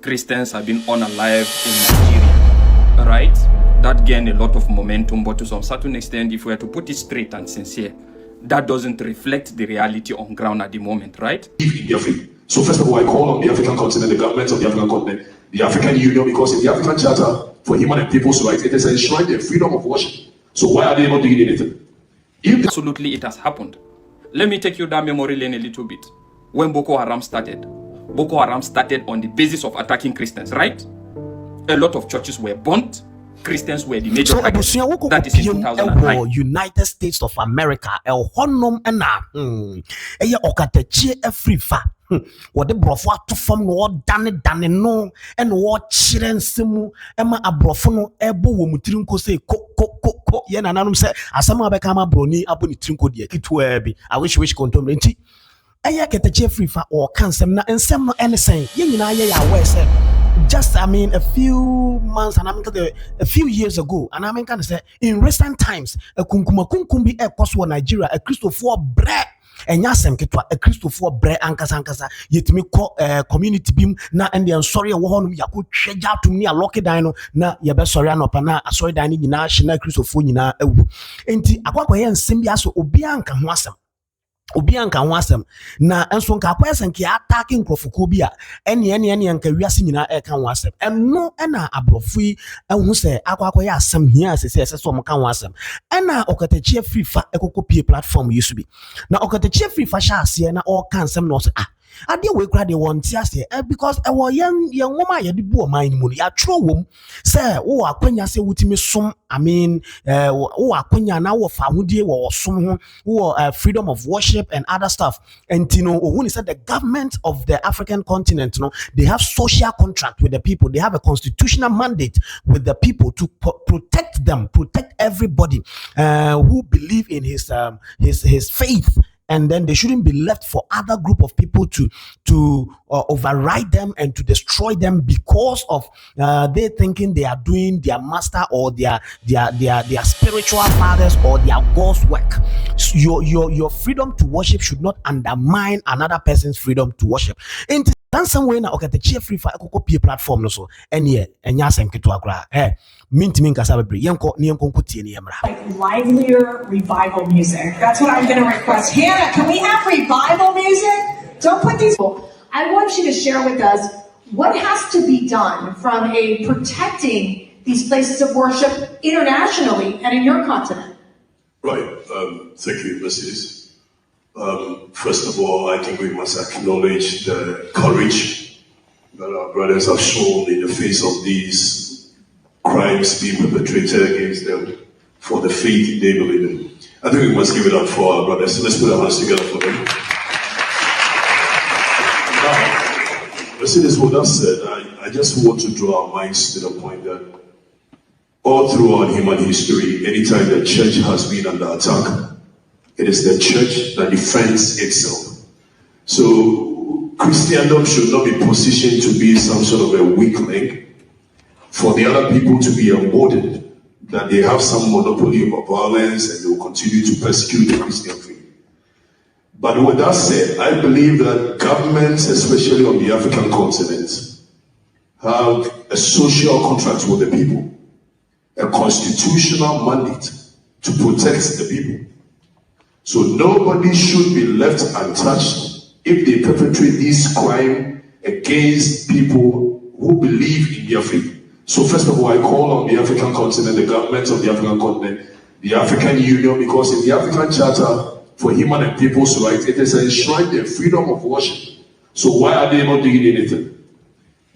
Christians have been unalive in Nigeria, right? That gained a lot of momentum, but to some certain extent, if we were to put it straight and sincere, that doesn't reflect the reality on ground at the moment, right? So first of all, I call on the African continent, the governments of the African continent, the African Union, because in the African Charter for Human and People's Rights, it is enshrined the freedom of worship. So why are they not doing anything? Absolutely, it has happened. Let me take you down memory lane a little bit. When Boko Haram started on the basis of attacking Christians, right? A lot of churches were burnt. Christians were the major target. That is in 2009. United States of America, El Honum Ena, Okatakyie Afrifa. What the brofo to form no dane no and what children simu Emma abrofono ebo wo mutirinko say ko ye nananum say asama bekama broni aboni trinko de kitwa bi I wish contom nti Okatakyie Afrifa or cansem na ensem no anything ye nyina ye ya aware say just a few months and a few years ago, and I'm kind of say in recent times, a kunkumbi a cost Nigeria, a Christopher bread. And yasem ketwa a Christopher bread ankasa yet me call community beam na and the sorry a wohon ya could treasure to me a lucky dino na ya be sorry no pana a sorry dining na shina Christopher nyina ewu enti akwakwa ye nsem bia so obianka ho asem obianka ho asem na enso nka akwesen ke attacking krofuko bia ene nka wiase nyina e kan ho asem eno na abrofui ehu se akwakwa ya asem hia sese so mo kan ho asem ena Okatakyie Afrifa ekokopie platform yesu bi na Okatakyie Afrifa sha ase na all kan asem no so ade we kra de won ti ase because e wo yen nwoma ye de bu o man mu ya tro wom say wo akwanya se wutimi som wo akwanya na wo fa hodie wo som ho wo freedom of worship and other stuff and when he said the government of the African continent they have social contract with the people, they have a constitutional mandate with the people to protect everybody who believe in his faith. And then they shouldn't be left for other group of people to override them and to destroy them because of they thinking they are doing their master or their spiritual fathers or their God's work. So your freedom to worship should not undermine another person's freedom to worship. In some way na Okatakyie Afrifa ekokopie platform no so enya asem keto akra mintimi nkasa bebre yenko nkotie ne yemra livelier revival music. That's what I'm going to request. Hannah, can we have revival music? Don't put these. I want you to share with us what has to be done from a protecting these places of worship internationally and in your continent. Right. Thank you, Mrs. First of all, I think we must acknowledge the courage that our brothers have shown in the face of these crimes being perpetrated against them for the faith they believe in. I think we must give it up for our brothers. Let's put our hands together for them. Now, Mercedes, with that said, I just want to draw our minds to the point that all throughout human history, anytime the church has been under attack, it is the church that defends itself. So Christendom should not be positioned to be some sort of a weak link for the other people to be emboldened that they have some monopoly over violence and they will continue to persecute the Christian faith. But with that said, I believe that governments, especially on the African continent, have a social contract with the people, a constitutional mandate to protect the people. So nobody should be left untouched if they perpetrate this crime against people who believe in their faith. So first of all, I call on the African continent, the governments of the African continent, the African Union, because in the African Charter for Human and People's Rights, it is enshrined the freedom of worship. So why are they not doing anything?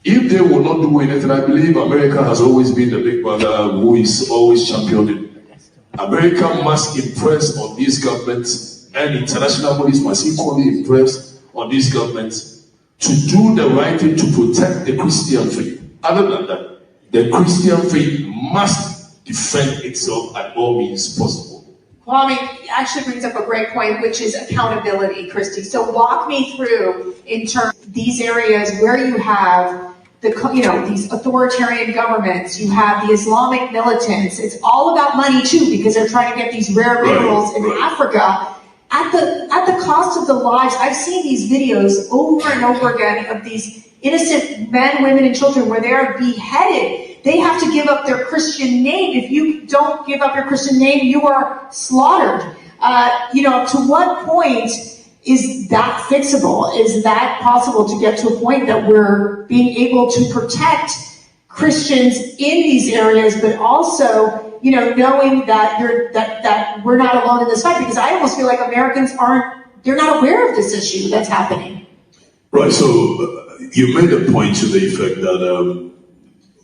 If they will not do anything, I believe America has always been the big brother who is always championing. America must impress on these governments, and international bodies must equally impress on these governments to do the right thing to protect the Christian faith. Other than that, the Christian faith must defend itself at all means possible. Kwame actually brings up a great point, which is accountability, Christy. So walk me through in terms of these areas where you have these authoritarian governments, you have the Islamic militants. It's all about money too, because they're trying to get these rare minerals in Africa at the cost of the lives. I've seen these videos over and over again of these innocent men, women, and children where they are beheaded. They have to give up their Christian name. If you don't give up your Christian name, you are slaughtered. To what point is that fixable? Is that possible to get to a point that we're being able to protect Christians in these areas, but also, knowing that that we're not alone in this fight? Because I almost feel like Americans they're not aware of this issue that's happening. Right, so you made a point to the effect that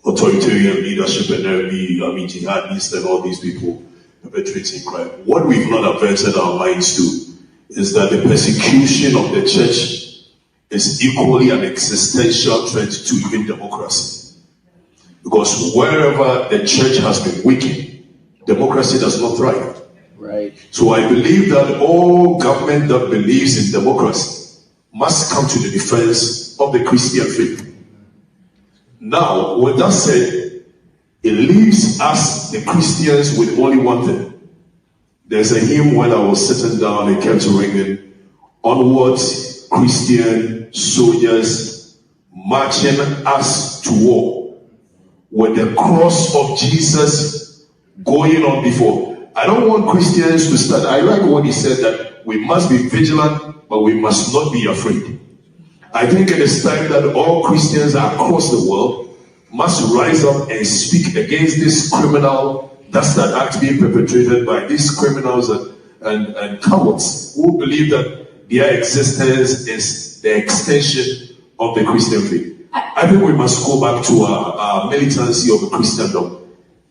authoritarian leadership and jihadists and all these people perpetrating crime. What we've not averted our minds to is that the persecution of the church is equally an existential threat to even democracy. Because wherever the church has been weakened, democracy does not thrive. Right. So I believe that all government that believes in democracy must come to the defense of the Christian faith. Now, with that said, it leaves us, the Christians, with only one thing. There's a hymn when I was sitting down, it kept ringing, onwards, Christian soldiers marching us to war, with the cross of Jesus going on before. I don't want Christians to start. I like what he said, that we must be vigilant, but we must not be afraid. I think it is time that all Christians across the world must rise up and speak against this criminal dastard act being perpetrated by these criminals and cowards who believe that their existence is the extension of the Christian faith. I think we must go back to our militancy of Christendom.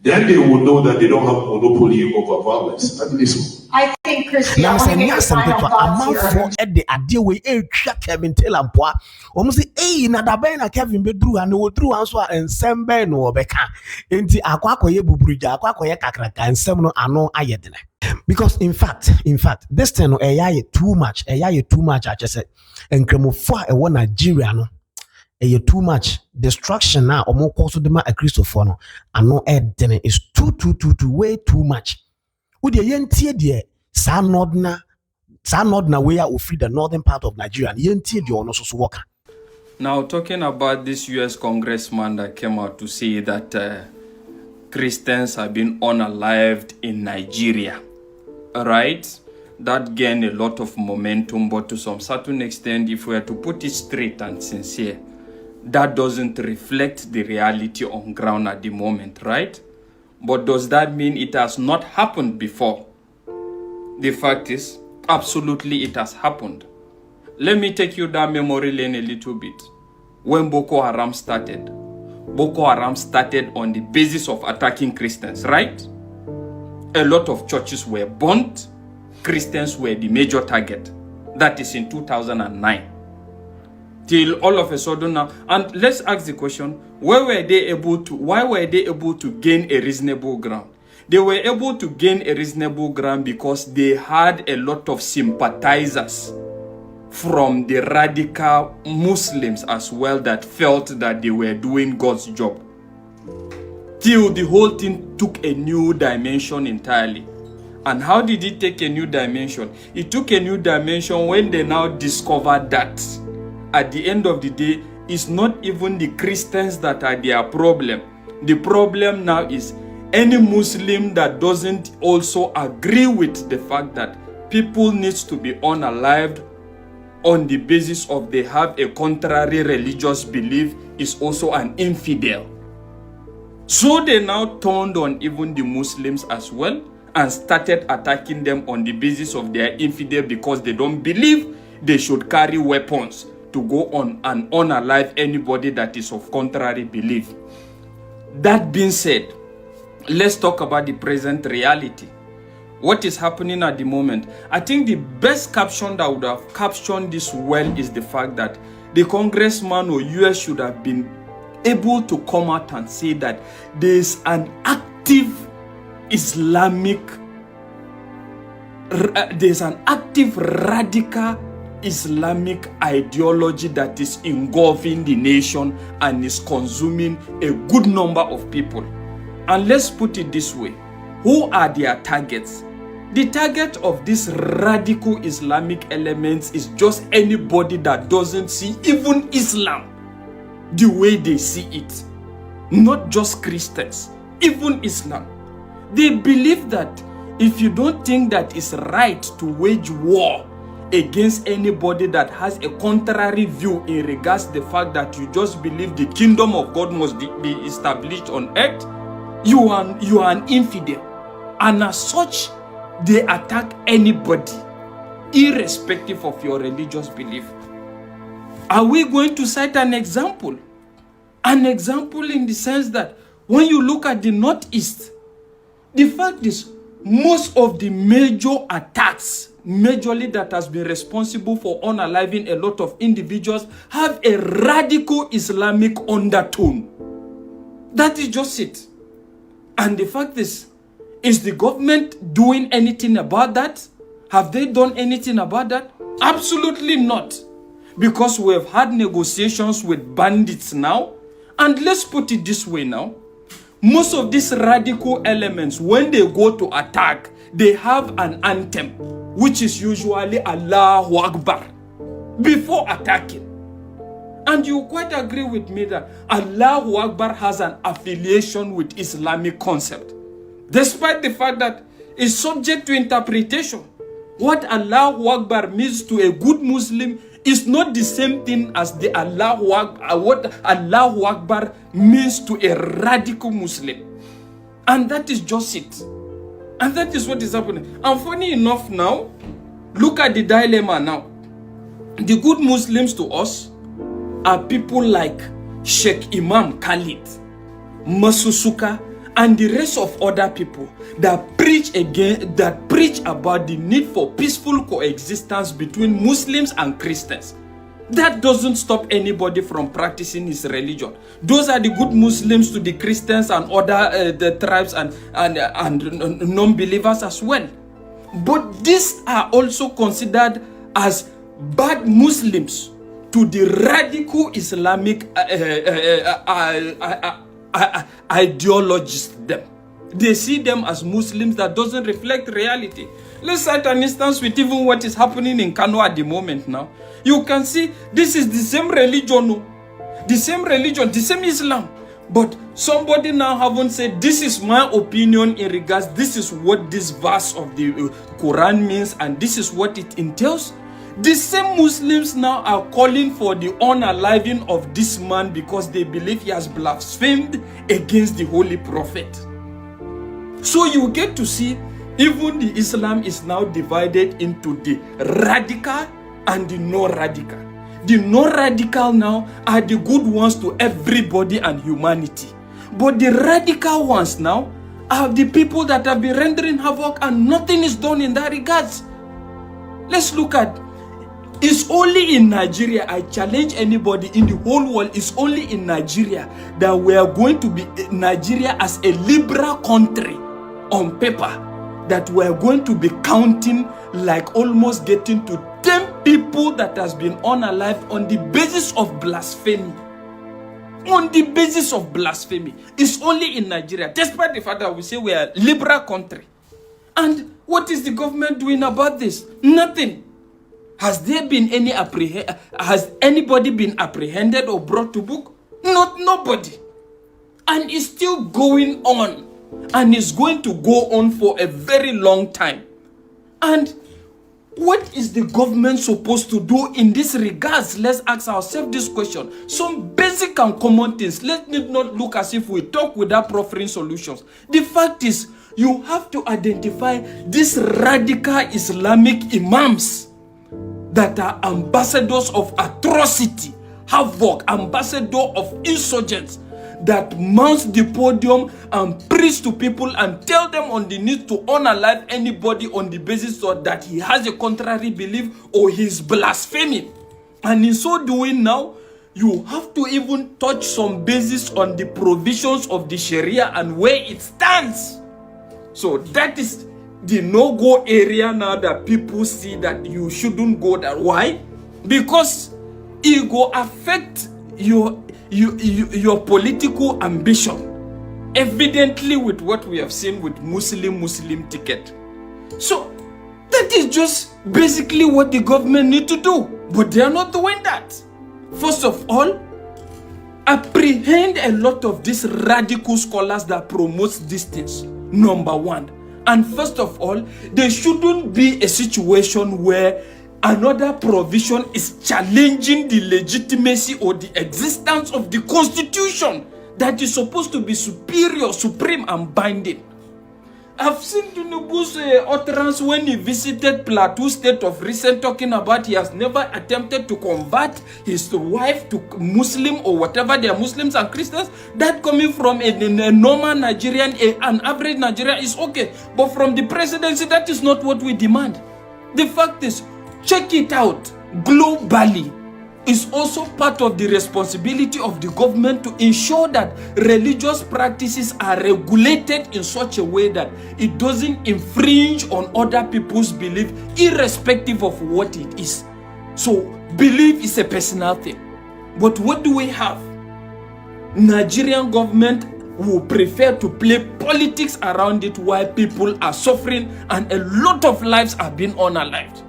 Then they will know that they don't have monopoly over violence. I believe so. I think, Christy, I want to get your final thoughts here. At the idea we Kevin Telampoa, almost say, na Kevin Bedru and no through answer and Sembe no Beka. Enti Akwakoye Bubrija, Akwakoye Kakraka, and Semno ano ayedene. Because in fact, this thing no too much, I just said, and Kremofua a one Nigeria no. Too much destruction now or more cause of a Christopher and no ed then is too way too much. Would the yen tear dear San Nodna way out free the northern part of Nigeria and yen tear the honors worker. Now, talking about this US congressman that came out to say that Christians have been unalived in Nigeria, right? That gained a lot of momentum, but to some certain extent, if we are to put it straight and sincere, that doesn't reflect the reality on ground at the moment, right? But does that mean it has not happened before? The fact is, absolutely it has happened. Let me take you down memory lane a little bit. When Boko Haram started on the basis of attacking Christians, right? A lot of churches were burnt. Christians were the major target. That is in 2009. Till all of a sudden now, and let's ask the question, why were they able to gain a reasonable ground? They were able to gain a reasonable ground because they had a lot of sympathizers from the radical Muslims as well that felt that they were doing God's job. Till the whole thing took a new dimension entirely. And how did it take a new dimension? It took a new dimension when they now discovered that at the end of the day, it's not even the Christians that are their problem. The problem now is any Muslim that doesn't also agree with the fact that people need to be unalived on the basis of they have a contrary religious belief is also an infidel. So they now turned on even the Muslims as well and started attacking them on the basis of their infidel because they don't believe they should carry weapons to go on and unalive anybody that is of contrary belief. That being said, let's talk about the present reality. What is happening at the moment? I think the best caption that would have captioned this well is the fact that the congressman or US should have been able to come out and say that there's an active radical Islamic ideology that is engulfing the nation and is consuming a good number of people. And let's put it this way. Who are their targets? The target of these radical Islamic elements is just anybody that doesn't see even Islam the way they see it. Not just Christians, even Islam. They believe that if you don't think that it's right to wage war against anybody that has a contrary view in regards to the fact that you just believe the kingdom of God must be established on earth, you are an infidel. And as such, they attack anybody, irrespective of your religious belief. Are we going to cite an example? An example in the sense that when you look at the Northeast, the fact is most of the major attacks, majorly that has been responsible for unaliving a lot of individuals, have a radical Islamic undertone. That is just it. And the fact is the government doing anything about that? Have they done anything about that? Absolutely not. Because we have had negotiations with bandits now. And let's put it this way now. Most of these radical elements, when they go to attack, they have an anthem, which is usually Allahu Akbar, before attacking. And you quite agree with me that Allahu Akbar has an affiliation with Islamic concept. Despite the fact that it's subject to interpretation. What Allahu Akbar means to a good Muslim is not the same thing as the what Allahu Akbar means to a radical Muslim. And that is just it. And that is what is happening. And funny enough now, look at the dilemma now. The good Muslims to us are people like Sheikh Imam Khalid, Masusuka, and the rest of other people that preach about the need for peaceful coexistence between Muslims and Christians. That doesn't stop anybody from practicing his religion. Those are the good Muslims to the Christians and other the tribes and non-believers as well. But these are also considered as bad Muslims to the radical Islamic ideologists. They see them as Muslims that doesn't reflect reality. Let's cite an instance with even what is happening in Kano at the moment now. You can see this is the same religion, the same Islam. But somebody now haven't said, this is my opinion in regards, this is what this verse of the Quran means and this is what it entails. The same Muslims now are calling for the unaliving of this man because they believe he has blasphemed against the Holy Prophet. So you get to see even the Islam is now divided into the radical and the non-radical. The non-radical now are the good ones to everybody and humanity. But the radical ones now are the people that have been rendering havoc and nothing is done in that regards. Let's look at, it's only in Nigeria, I challenge anybody in the whole world, it's only in Nigeria that we are going to be, Nigeria as a liberal country on paper, that we are going to be counting like almost getting to 10 people that has been unalived on the basis of blasphemy. On the basis of blasphemy. It's only in Nigeria, despite the fact that we say we are a liberal country. And what is the government doing about this? Nothing. Has there been any has anybody been apprehended or brought to book? Nobody. And it's still going on. And it's going to go on for a very long time. And what is the government supposed to do in this regards? Let's ask ourselves this question. Some basic and common things. Let it not look as if we talk without proffering solutions. The fact is, you have to identify these radical Islamic imams that are ambassadors of atrocity, havoc, ambassador of insurgents, that mounts the podium and preach to people and tell them on the need to unalive anybody on the basis of that he has a contrary belief or he's blaspheming. And in so doing now, you have to even touch some basis on the provisions of the Sharia and where it stands. So that is the no-go area now that people see that you shouldn't go there. Why? Because it will affect your political ambition, evidently with what we have seen with Muslim ticket. So that is just basically what the government need to do, but they are not doing that. First of all, apprehend a lot of these radical scholars that promotes these things. Number one. And first of all, there shouldn't be a situation where another provision is challenging the legitimacy or the existence of the Constitution that is supposed to be superior, supreme, and binding. I've seen Tinubu's utterance when he visited Plateau State of recent, talking about he has never attempted to convert his wife to Muslim or whatever. They are Muslims and Christians. That coming from a normal Nigerian, an average Nigerian is okay. But from the presidency, that is not what we demand. The fact is, check it out globally. Is also part of the responsibility of the government to ensure that religious practices are regulated in such a way that it doesn't infringe on other people's belief, irrespective of what it is. So, belief is a personal thing. But what do we have? Nigerian government will prefer to play politics around it while people are suffering and a lot of lives are being unalived.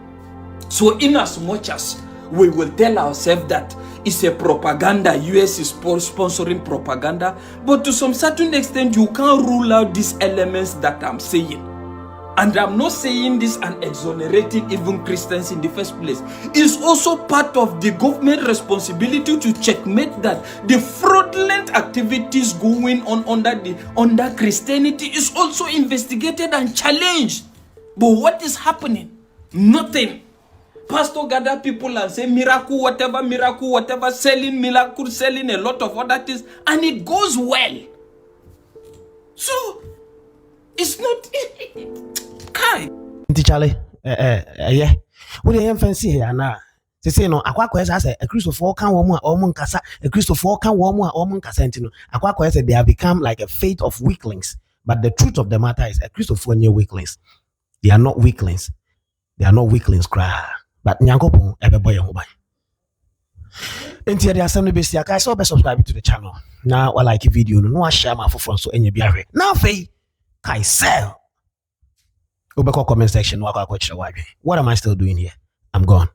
So, in as much as we will tell ourselves that it's a propaganda, US is sponsoring propaganda, but to some certain extent you can't rule out these elements that I'm saying. And I'm not saying this and exonerating even Christians in the first place. It's also part of the government responsibility to checkmate that the fraudulent activities going on under Christianity is also investigated and challenged. But what is happening? Nothing. Pastor gather people and say miracle, whatever, selling miracle, selling a lot of other things, and it goes well. So, it's not... Kai. Charlie, yeah. What do you fancy here now? They say no, Aqua says a Christopher can woman or Moncasa, a Christopher can woman or Moncasentino. Aqua said they have become like a fate of weaklings. But the truth of the matter is a Christopher near weaklings. They are not weaklings. They are not weaklings, cry. But Nyankopo, every boy and boy. Until the assembly base, I saw best subscribe to the channel. Now, I like a video, no share my phone so any beer. Now, Faye, Kai sell. Go back comment section. What am I still doing here? I'm gone.